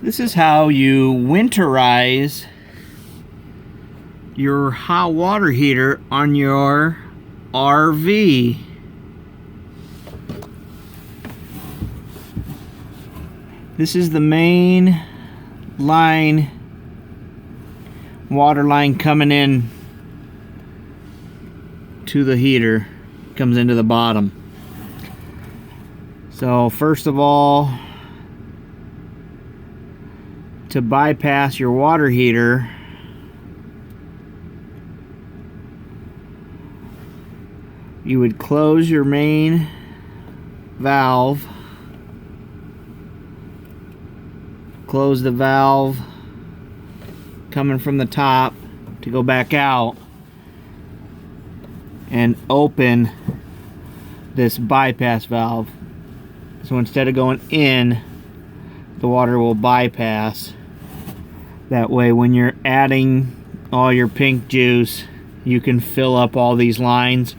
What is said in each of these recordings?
This is how you winterize your hot water heater on your RV. This is the main line, water line coming in to the heater, comes into the bottom. So first of all, to bypass your water heater, you would close your main valve, close the valve coming from the top to go back out, and open this bypass valve. So instead of going in, the water will bypass. That way when you're adding all your pink juice, you can fill up all these lines,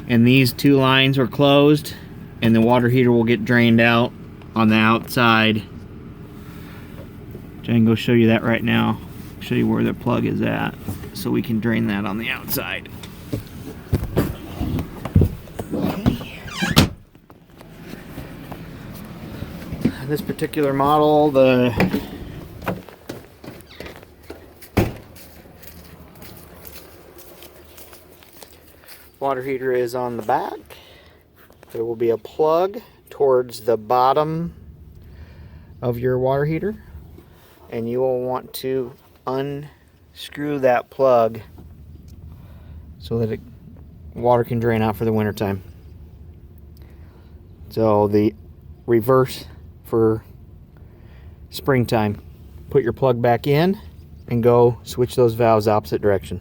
and these two lines are closed and the water heater will get drained out on the outside. I can go show you that right now. Show you where the plug is at so we can drain that on the outside. This particular model, the water heater is on the back. There will be a plug towards the bottom of your water heater, and you will want to unscrew that plug so that water can drain out for the winter time. So the reverse for springtime, put your plug back in and go switch those valves opposite direction.